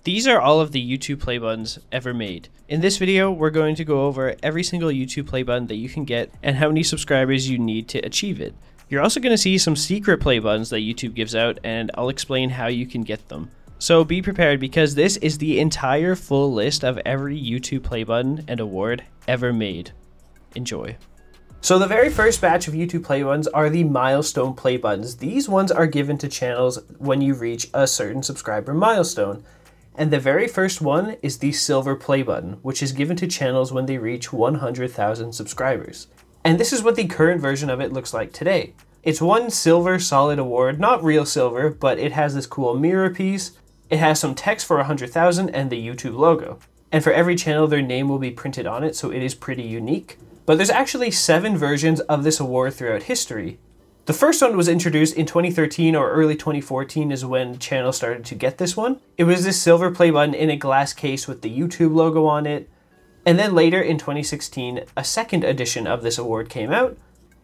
These are all of the YouTube play buttons ever made. In this video, we're going to go over every single YouTube play button that you can get and how many subscribers you need to achieve it. You're also going to see some secret play buttons that YouTube gives out, and I'll explain how you can get them. So be prepared, because this is the entire full list of every YouTube play button and award ever made. Enjoy. So the very first batch of YouTube play buttons are the milestone play buttons. These ones are given to channels when you reach a certain subscriber milestone. And the very first one is the silver play button, which is given to channels when they reach 100,000 subscribers. And this is what the current version of it looks like today. It's one silver solid award, not real silver, but it has this cool mirror piece. It has some text for 100,000 and the YouTube logo. And for every channel, their name will be printed on it, so it is pretty unique. But there's actually 7 versions of this award throughout history. The first one was introduced in 2013 or early 2014 is when channels started to get this one. It was this silver play button in a glass case with the YouTube logo on it. And then later in 2016, a second edition of this award came out.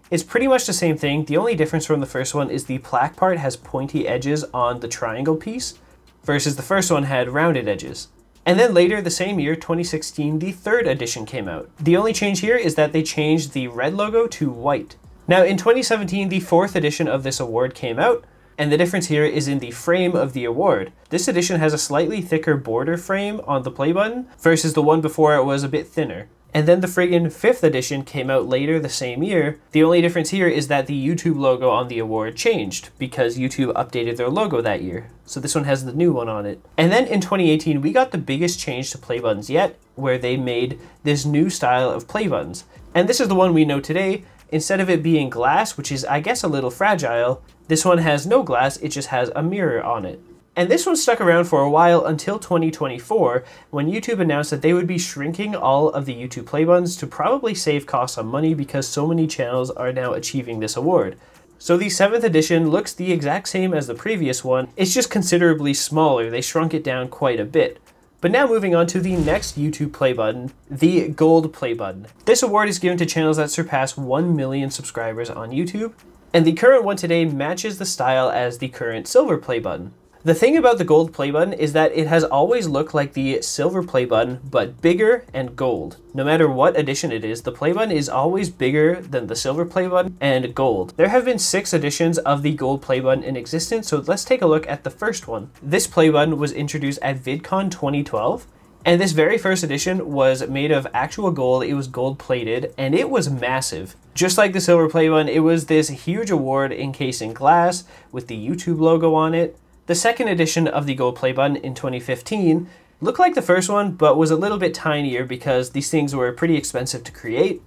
It's pretty much the same thing. The only difference from the first one is the plaque part has pointy edges on the triangle piece, versus the first one had rounded edges. And then later the same year, 2016, the third edition came out. The only change here is that they changed the red logo to white. Now in 2017, the 4th edition of this award came out, and the difference here is in the frame of the award. This edition has a slightly thicker border frame on the play button, versus the one before it was a bit thinner. And then the friggin' 5th edition came out later the same year. The only difference here is that the YouTube logo on the award changed, because YouTube updated their logo that year. So this one has the new one on it. And then in 2018, we got the biggest change to play buttons yet, where they made this new style of play buttons. And this is the one we know today. Instead of it being glass, which is, I guess, a little fragile, this one has no glass, it just has a mirror on it. And this one stuck around for a while until 2024, when YouTube announced that they would be shrinking all of the YouTube play buttons to probably save costs on money, because so many channels are now achieving this award. So the 7th edition looks the exact same as the previous one, it's just considerably smaller. They shrunk it down quite a bit. But now moving on to the next YouTube play button, the gold play button. This award is given to channels that surpass 1 million subscribers on YouTube, and the current one today matches the style as the current silver play button. The thing about the gold play button is that it has always looked like the silver play button, but bigger and gold. No matter what edition it is, the play button is always bigger than the silver play button and gold. There have been 6 editions of the gold play button in existence, so let's take a look at the first one. This play button was introduced at VidCon 2012, and this very first edition was made of actual gold. It was gold plated, and it was massive. Just like the silver play button, it was this huge award encased in glass with the YouTube logo on it. The second edition of the gold play button in 2015 looked like the first one, but was a little bit tinier because these things were pretty expensive to create.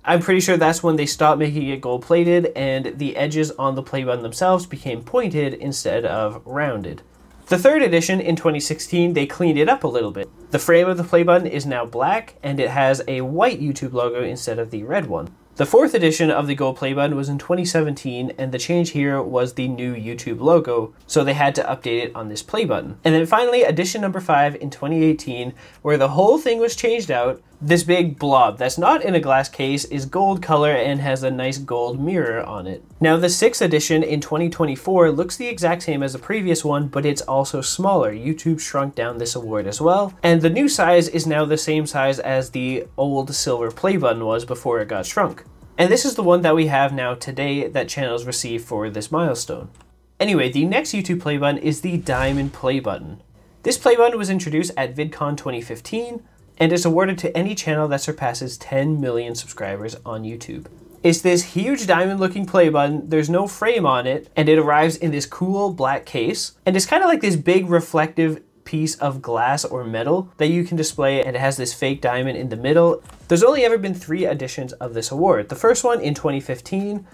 I'm pretty sure that's when they stopped making it gold plated and the edges on the play button themselves became pointed instead of rounded. The third edition in 2016, they cleaned it up a little bit. The frame of the play button is now black, and it has a white YouTube logo instead of the red one. The 4th edition of the gold play button was in 2017, and the change here was the new YouTube logo, so they had to update it on this play button. And then finally, edition number 5 in 2018, where the whole thing was changed out. This big blob that's not in a glass case is gold color and has a nice gold mirror on it. Now the 6th edition in 2024 looks the exact same as the previous one, but it's also smaller. YouTube shrunk down this award as well, and the new size is now the same size as the old silver play button was before it got shrunk. And this is the one that we have now today that channels receive for this milestone. Anyway, the next YouTube play button is the diamond play button. This play button was introduced at VidCon 2015, and is awarded to any channel that surpasses 10 million subscribers on YouTube. It's this huge diamond looking play button, there's no frame on it, and it arrives in this cool black case, and it's kind of like this big reflective piece of glass or metal that you can display, and it has this fake diamond in the middle. There's only ever been 3 editions of this award. The first one in 2015,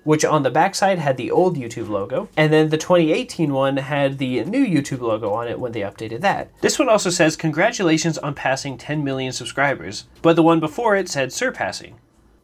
which on the backside had the old YouTube logo, and then the 2018 one had the new YouTube logo on it when they updated that. This one also says congratulations on passing 10 million subscribers, but the one before it said surpassing.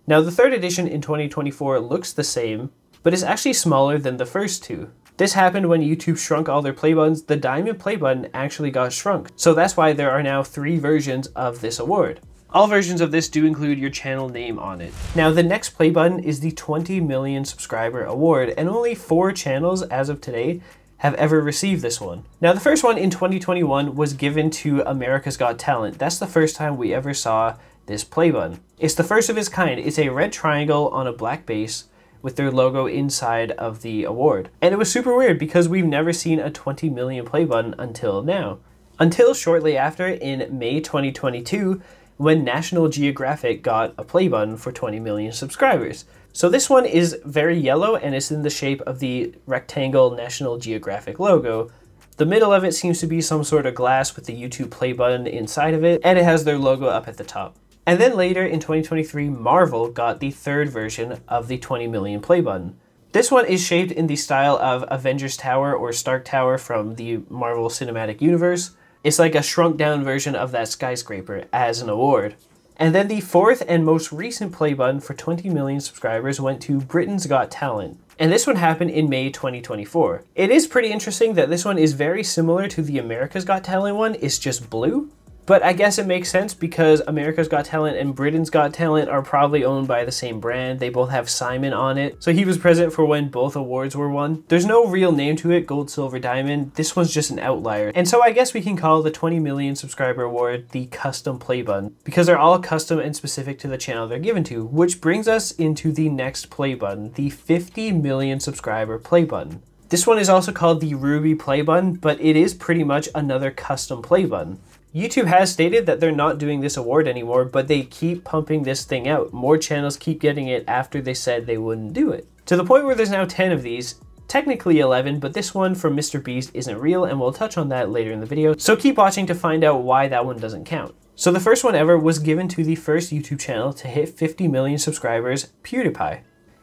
Now the 3rd edition in 2024 looks the same, but is actually smaller than the first 2. This happened when YouTube shrunk all their play buttons. The diamond play button actually got shrunk, so that's why there are now 3 versions of this award. All versions of this do include your channel name on it. Now the next play button is the 20 million subscriber award, and only 4 channels as of today have ever received this one. Now, the first one in 2021 was given to America's Got Talent. That's the first time we ever saw this play button. It's the first of its kind. It's a red triangle on a black base with their logo inside of the award. And it was super weird because we've never seen a 20 million play button until now. Until shortly after in May 2022, when National Geographic got a play button for 20 million subscribers. So this one is very yellow and it's in the shape of the rectangle National Geographic logo. The middle of it seems to be some sort of glass with the YouTube play button inside of it, and it has their logo up at the top. And then later in 2023, Marvel got the third version of the 20 million play button. This one is shaped in the style of Avengers Tower or Stark Tower from the Marvel Cinematic Universe. It's like a shrunk down version of that skyscraper as an award. And then the fourth and most recent play button for 20 million subscribers went to Britain's Got Talent. And this one happened in May 2024. It is pretty interesting that this one is very similar to the America's Got Talent one. It's just blue. But I guess it makes sense because America's Got Talent and Britain's Got Talent are probably owned by the same brand. They both have Simon on it. So he was present for when both awards were won. There's no real name to it, gold, silver, diamond. This one's just an outlier. And so I guess we can call the 20 million subscriber award the custom play button because they're all custom and specific to the channel they're given to, which brings us into the next play button, the 50 million subscriber play button. This one is also called the Ruby play button, but it is pretty much another custom play button. YouTube has stated that they're not doing this award anymore, but they keep pumping this thing out. More channels keep getting it after they said they wouldn't do it. To the point where there's now 10 of these, technically 11, but this one from Mr. Beast isn't real, and we'll touch on that later in the video. So keep watching to find out why that one doesn't count. So the first one ever was given to the first YouTube channel to hit 50 million subscribers, PewDiePie.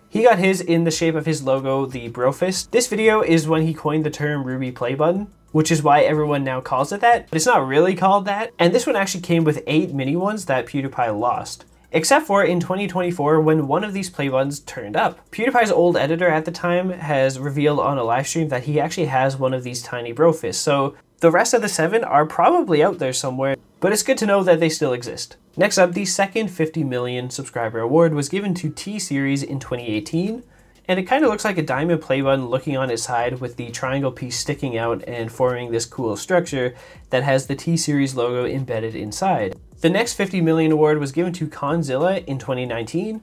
He got his in the shape of his logo, the bro fist. This video is when he coined the term Ruby play button, which is why everyone now calls it that, but it's not really called that. And this one actually came with 8 mini ones that PewDiePie lost. Except for in 2024 when one of these play buttons turned up. PewDiePie's old editor at the time has revealed on a live stream that he actually has one of these tiny bro fists. So the rest of the 7 are probably out there somewhere, but it's good to know that they still exist. Next up, the second 50 million subscriber award was given to T-Series in 2018. And it kind of looks like a diamond play button looking on its side with the triangle piece sticking out and forming this cool structure that has the T-Series logo embedded inside. The next 50 million award was given to Conzilla in 2019.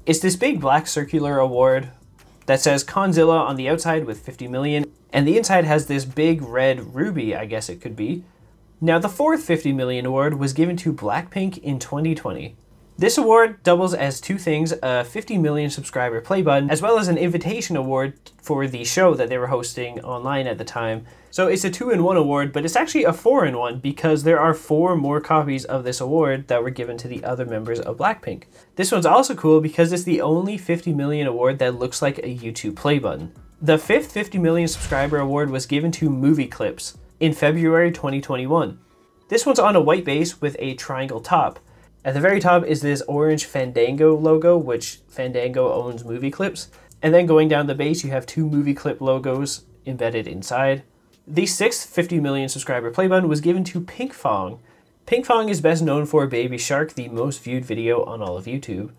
It's this big black circular award that says Conzilla on the outside with 50 million, and the inside has this big red ruby, I guess it could be. Now the fourth 50 million award was given to Blackpink in 2020. This award doubles as two things, a 50 million subscriber play button, as well as an invitation award for the show that they were hosting online at the time. So it's a 2-in-1 award, but it's actually a 4-in-1 because there are 4 more copies of this award that were given to the other members of Blackpink. This one's also cool because it's the only 50 million award that looks like a YouTube play button. The fifth 50 million subscriber award was given to Movie Clips in February 2021. This one's on a white base with a triangle top. At the very top is this orange Fandango logo, which Fandango owns Movie Clips. And then going down the base, you have 2 Movie Clip logos embedded inside. The sixth 50 million subscriber play button was given to Pinkfong. Pinkfong is best known for Baby Shark, the most viewed video on all of YouTube,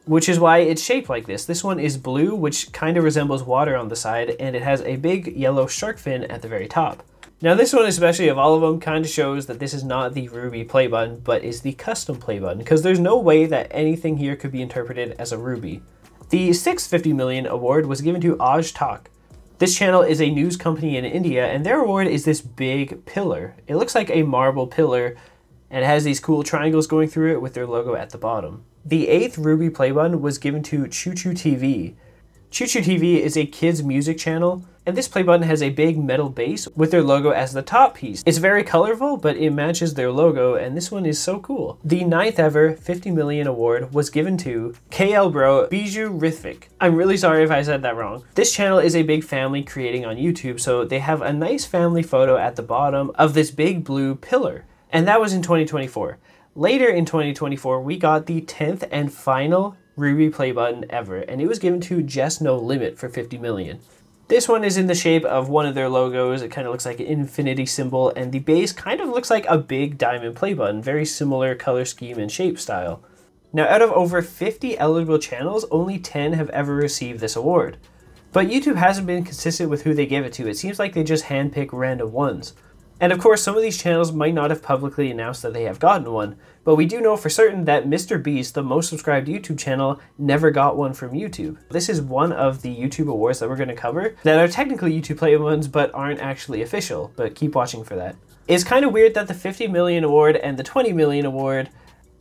which is why it's shaped like this. This one is blue, which kind of resembles water on the side, and it has a big yellow shark fin at the very top. Now this one, especially of all of them, kind of shows that this is not the Ruby play button, but is the custom play button, because there's no way that anything here could be interpreted as a Ruby. The sixth 50 million award was given to Aj Talk. This channel is a news company in India, and their award is this big pillar. It looks like a marble pillar, and it has these cool triangles going through it with their logo at the bottom. The eighth Ruby play button was given to Choo Choo TV. Choo Choo TV is a kids music channel, and this play button has a big metal base with their logo as the top piece. It's very colorful, but it matches their logo, and this one is so cool. The ninth ever 50 million award was given to KL Bro Bijou Rithvik. I'm really sorry if I said that wrong. This channel is a big family creating on YouTube, so they have a nice family photo at the bottom of this big blue pillar, and that was in 2024. Later in 2024, we got the 10th and final Ruby play button ever, and it was given to Just No Limit for 50 million. This one is in the shape of one of their logos. It kind of looks like an infinity symbol, and the base kind of looks like a big diamond play button, very similar color scheme and shape style. Now, out of over 50 eligible channels, only 10 have ever received this award. But YouTube hasn't been consistent with who they give it to. It seems like they just handpick random ones. And of course, some of these channels might not have publicly announced that they have gotten one, but we do know for certain that MrBeast, the most subscribed YouTube channel, never got one from YouTube. This is one of the YouTube awards that we're going to cover that are technically YouTube Play ones, but aren't actually official, but keep watching for that. It's kind of weird that the 50 million award and the 20 million award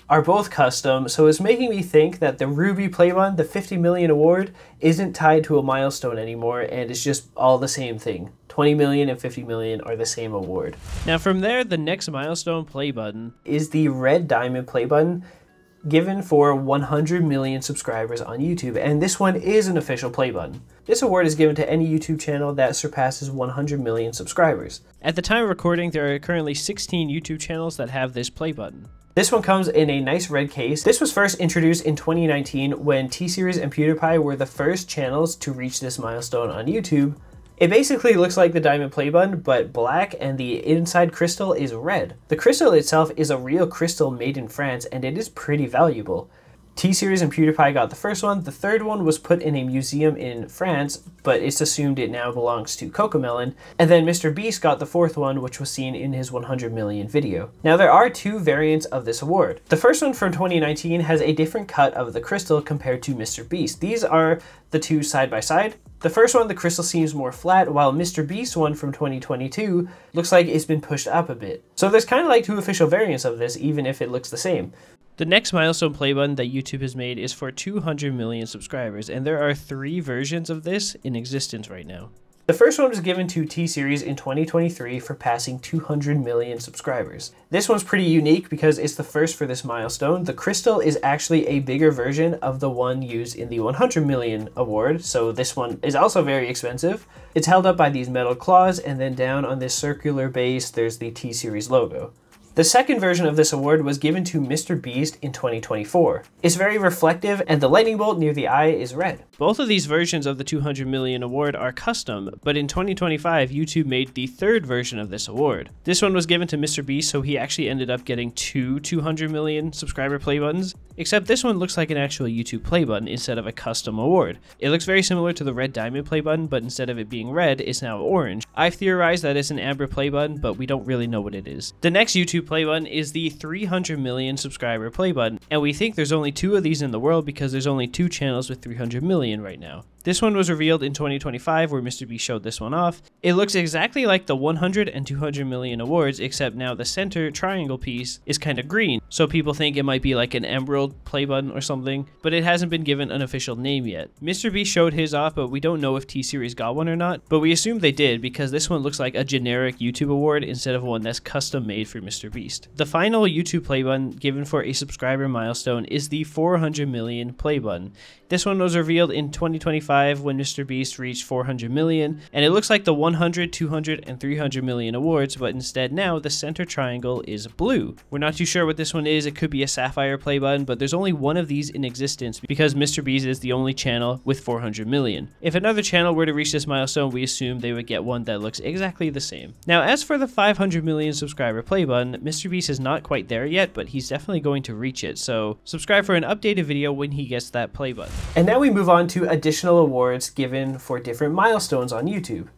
are both custom, so it's making me think that the Ruby Play Button, the 50 million award, isn't tied to a milestone anymore, and it's just all the same thing. 20 million and 50 million are the same award. Now from there, the next milestone play button is the Red Diamond Play Button, given for 100 million subscribers on YouTube, and this one is an official play button. This award is given to any YouTube channel that surpasses 100 million subscribers. At the time of recording, there are currently 16 YouTube channels that have this play button. This one comes in a nice red case. This was first introduced in 2019 when T-Series and PewDiePie were the first channels to reach this milestone on YouTube. It basically looks like the diamond play button, but black, and the inside crystal is red. The crystal itself is a real crystal made in France, and it is pretty valuable. T-Series and PewDiePie got the first one. The third one was put in a museum in France, but it's assumed it now belongs to Cocomelon. And then MrBeast got the fourth one, which was seen in his 100 million video. Now there are two variants of this award. The first one from 2019 has a different cut of the crystal compared to MrBeast. These are the two side by side. The first one, the crystal seems more flat, while MrBeast one from 2022 looks like it's been pushed up a bit. So there's kind of like two official variants of this, even if it looks the same. The next milestone play button that YouTube has made is for 200 million subscribers, and there are 3 versions of this in existence right now. The first one was given to T-Series in 2023 for passing 200 million subscribers. This one's pretty unique because it's the first for this milestone. The crystal is actually a bigger version of the one used in the 100 million award, so this one is also very expensive. It's held up by these metal claws, and then down on this circular base there's the T-Series logo. The second version of this award was given to MrBeast in 2024. It's very reflective, and the lightning bolt near the eye is red. Both of these versions of the 200 million award are custom, but in 2025, YouTube made the third version of this award. This one was given to MrBeast, so he actually ended up getting 200 million subscriber play buttons, except this one looks like an actual YouTube play button instead of a custom award. It looks very similar to the Red Diamond play button, but instead of it being red, it's now orange. I've theorized that it's an amber play button, but we don't really know what it is. The next YouTube play button is the 300 million subscriber play button, and we think there's only 2 of these in the world because there's only 2 channels with 300 million right now. This one was revealed in 2025 where MrBeast showed this one off. It looks exactly like the 100 and 200 million awards, except now the center triangle piece is kind of green, so people think it might be like an emerald play button or something, but it hasn't been given an official name yet. MrBeast showed his off, but we don't know if T-Series got one or not, but we assume they did because this one looks like a generic YouTube award instead of one that's custom made for MrBeast. The final YouTube play button given for a subscriber milestone is the 400 million play button. This one was revealed in 2025 when MrBeast reached 400 million, and it looks like the 100, 200, and 300 million awards, but instead now the center triangle is blue. We're not too sure what this one is. It could be a Sapphire Play Button, but there's only one of these in existence because MrBeast is the only channel with 400 million. If another channel were to reach this milestone, we assume they would get one that looks exactly the same. Now, as for the 500 million subscriber play button, MrBeast is not quite there yet, but he's definitely going to reach it, so subscribe for an updated video when he gets that play button. And now we move on to additional awards given for different milestones on YouTube.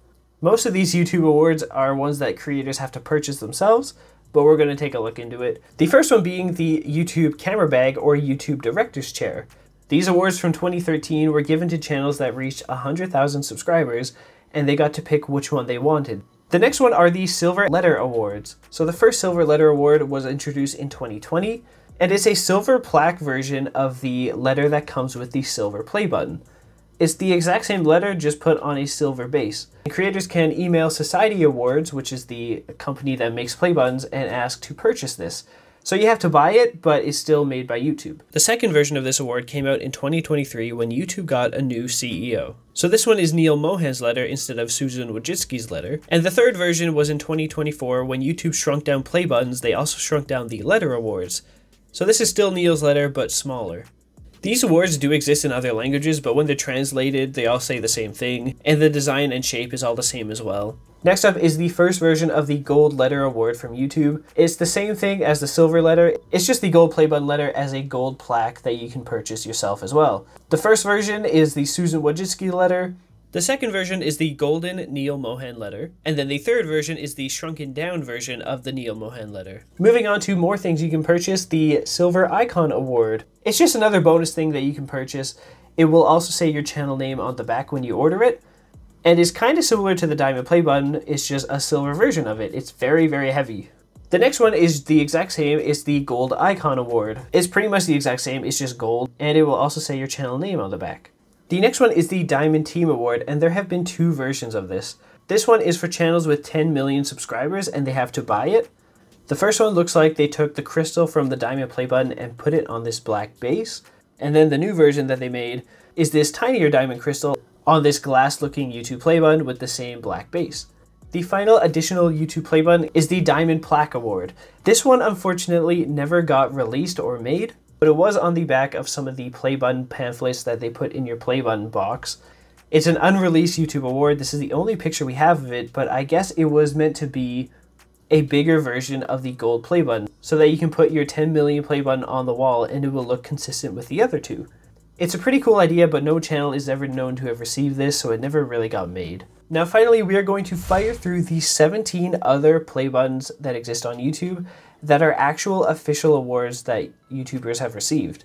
Most of these YouTube awards are ones that creators have to purchase themselves, but we're going to take a look into it. The first one being the YouTube Camera Bag or YouTube Director's Chair. These awards from 2013 were given to channels that reached 100,000 subscribers, and they got to pick which one they wanted. The next one are the Silver Letter Awards. So the first Silver Letter Award was introduced in 2020, and it's a silver plaque version of the letter that comes with the silver play button. It's the exact same letter, just put on a silver base. And creators can email Society Awards, which is the company that makes play buttons, and ask to purchase this. So you have to buy it, but it's still made by YouTube. The second version of this award came out in 2023 when YouTube got a new CEO. So this one is Neil Mohan's letter instead of Susan Wojcicki's letter. And the third version was in 2024 when YouTube shrunk down play buttons. They also shrunk down the letter awards. So this is still Neil's letter, but smaller. These awards do exist in other languages, but when they're translated, they all say the same thing, and the design and shape is all the same as well. Next up is the first version of the Gold Letter Award from YouTube. It's the same thing as the Silver Letter, it's just the gold play button letter as a gold plaque that you can purchase yourself as well. The first version is the Susan Wojcicki letter. The second version is the golden Neil Mohan letter, and then the third version is the shrunken down version of the Neil Mohan letter. Moving on to more things you can purchase, the Silver Icon Award. It's just another bonus thing that you can purchase. It will also say your channel name on the back when you order it, and is kind of similar to the Diamond Play Button. It's just a silver version of it. It's very, very heavy. The next one is the exact same. It's the Gold Icon Award. It's pretty much the exact same. It's just gold, and it will also say your channel name on the back. The next one is the Diamond Team Award, and there have been two versions of this. This one is for channels with 10 million subscribers, and they have to buy it. The first one looks like they took the crystal from the Diamond Play Button and put it on this black base. And then the new version that they made is this tinier diamond crystal on this glass-looking YouTube Play Button with the same black base. The final additional YouTube Play Button is the Diamond Plaque Award. This one unfortunately never got released or made, but it was on the back of some of the Play Button pamphlets that they put in your Play Button box. It's an unreleased YouTube award. This is the only picture we have of it, but I guess it was meant to be a bigger version of the gold Play Button so that you can put your 10 million Play Button on the wall and it will look consistent with the other two. It's a pretty cool idea, but no channel is ever known to have received this, so it never really got made. Now finally, we are going to fire through the 17 other Play Buttons that exist on YouTube that are actual official awards that YouTubers have received.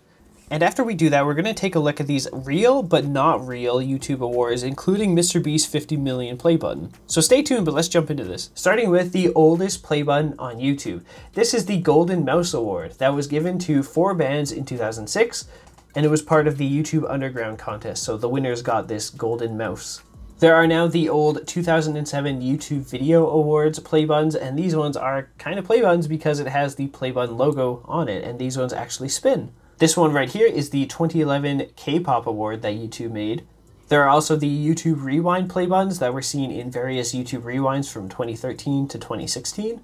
And after we do that, we're going to take a look at these real but not real YouTube awards, including MrBeast's 50 million Play Button. So stay tuned, but let's jump into this. Starting with the oldest Play Button on YouTube. This is the Golden Mouse Award that was given to 4 bands in 2006, and it was part of the YouTube Underground contest, so the winners got this Golden Mouse. There are now the old 2007 YouTube Video Awards Play Buttons, and these ones are kind of Play Buttons because it has the Play Button logo on it, and these ones actually spin. This one right here is the 2011 K-Pop Award that YouTube made. There are also the YouTube Rewind Play Buttons that were seen in various YouTube Rewinds from 2013 to 2016.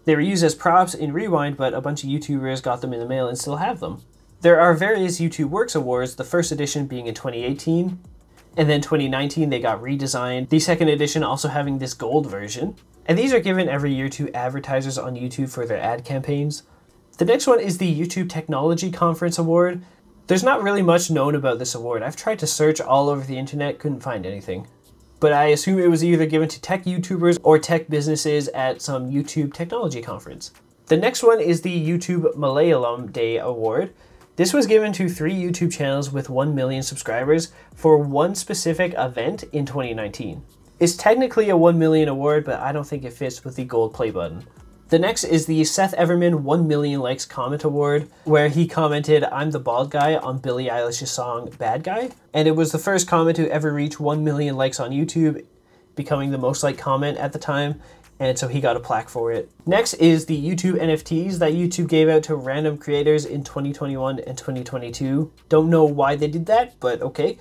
They were used as props in Rewind, but a bunch of YouTubers got them in the mail and still have them. There are various YouTube Works Awards, the first edition being in 2018, and then 2019 they got redesigned, the second edition also having this gold version. And these are given every year to advertisers on YouTube for their ad campaigns. The next one is the YouTube Technology Conference Award. There's not really much known about this award. I've tried to search all over the internet, couldn't find anything. But I assume it was either given to tech YouTubers or tech businesses at some YouTube technology conference. The next one is the YouTube Malayalam Day Award. This was given to 3 YouTube channels with 1 million subscribers for one specific event in 2019. It's technically a 1 million award, but I don't think it fits with the gold Play Button. The next is the Seth Everman 1 million likes comment award, where he commented, "I'm the bald guy" on Billie Eilish's song Bad Guy. And it was the first comment to ever reach 1 million likes on YouTube, becoming the most liked comment at the time, and so he got a plaque for it. Next is the YouTube NFTs that YouTube gave out to random creators in 2021 and 2022. Don't know why they did that, but okay.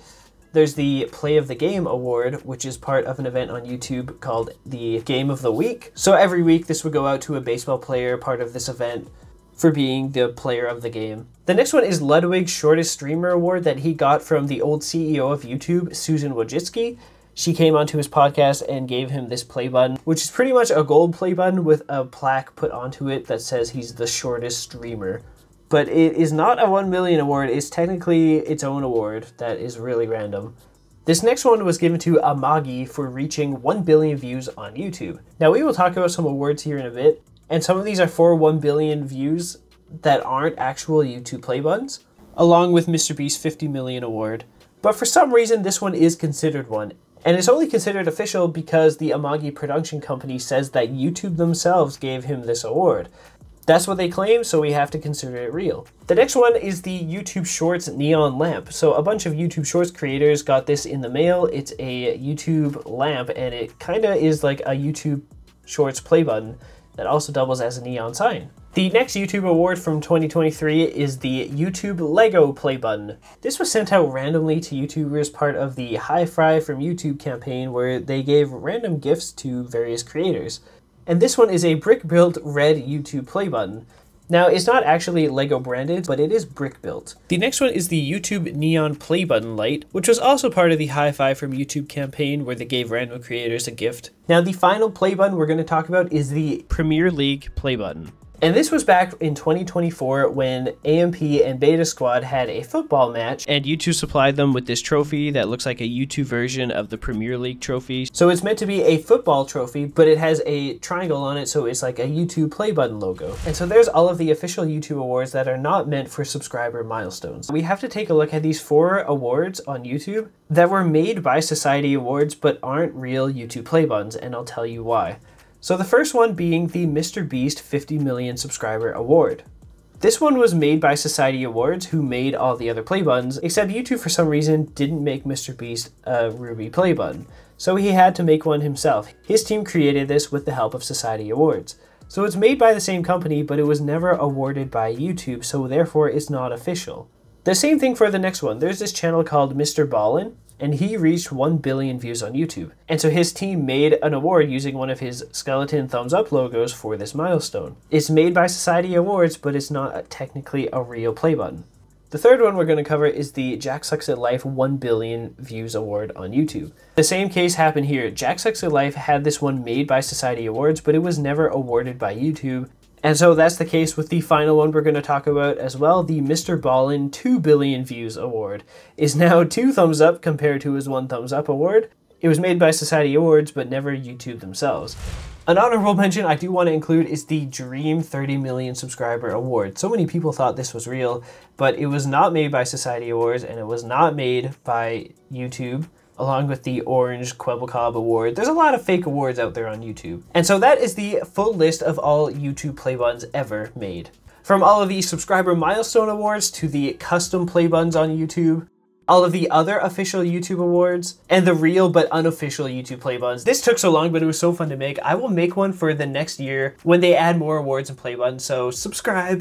There's the Play of the Game Award, which is part of an event on YouTube called the Game of the Week. So every week this would go out to a baseball player, part of this event, for being the player of the game. The next one is Ludwig's Shortest Streamer Award that he got from the old CEO of YouTube, Susan Wojcicki. She came onto his podcast and gave him this Play Button, which is pretty much a gold Play Button with a plaque put onto it that says he's the shortest streamer. But it is not a 1 million award, it's technically its own award that is really random. This next one was given to Amagi for reaching 1 billion views on YouTube. Now we will talk about some awards here in a bit, and some of these are for 1 billion views that aren't actual YouTube Play Buttons, along with MrBeast's 50 million award. But for some reason this one is considered one, and it's only considered official because the Amagi production company says that YouTube themselves gave him this award. That's what they claim, so we have to consider it real. The next one is the YouTube Shorts Neon Lamp. So a bunch of YouTube Shorts creators got this in the mail. It's a YouTube lamp, and it kind of is like a YouTube Shorts Play Button that also doubles as a neon sign. The next YouTube award from 2023 is the YouTube Lego Play Button. This was sent out randomly to YouTubers, part of the High Five from YouTube campaign, where they gave random gifts to various creators. And this one is a brick-built red YouTube Play Button. Now, it's not actually Lego branded, but it is brick-built. The next one is the YouTube Neon Play Button light, which was also part of the High Five from YouTube campaign, where they gave random creators a gift. Now, the final Play Button we're going to talk about is the Premier League Play Button. And this was back in 2024 when AMP and Beta Squad had a football match, and YouTube supplied them with this trophy that looks like a YouTube version of the Premier League trophy. So it's meant to be a football trophy, but it has a triangle on it, so it's like a YouTube Play Button logo. And so there's all of the official YouTube awards that are not meant for subscriber milestones. We have to take a look at these 4 awards on YouTube that were made by Society Awards but aren't real YouTube Play Buttons, and I'll tell you why. So the first one being the Mr. Beast 50 million subscriber award. This one was made by Society Awards, who made all the other play buttons, except YouTube for some reason didn't make Mr. Beast a Ruby play button, so he had to make one himself. His team created this with the help of Society Awards. So it's made by the same company, but it was never awarded by YouTube, so therefore it's not official. The same thing for the next one. There's this channel called Mr. Ballin, and he reached 1 billion views on YouTube. And so his team made an award using one of his skeleton thumbs up logos for this milestone. It's made by Society Awards, but it's not technically a real play button. The third one we're going to cover is the Jack Sucks at Life 1 billion views award on YouTube. The same case happened here. Jack Sucks at Life had this one made by Society Awards, but it was never awarded by YouTube. And so that's the case with the final one we're going to talk about as well. The Mr. Ballin 2 billion views award is now 2 thumbs up compared to his 1 thumbs up award. It was made by Society Awards, but never YouTube themselves. An honorable mention I do want to include is the Dream 30 million subscriber award. So many people thought this was real, but it was not made by Society Awards, and it was not made by YouTube. Along with the Orange Quebblecob Award. There's a lot of fake awards out there on YouTube. And so that is the full list of all YouTube play buttons ever made. From all of the subscriber milestone awards to the custom play buttons on YouTube, all of the other official YouTube awards, and the real but unofficial YouTube play buttons. This took so long, but it was so fun to make. I will make one for the next year when they add more awards and play buttons, so subscribe.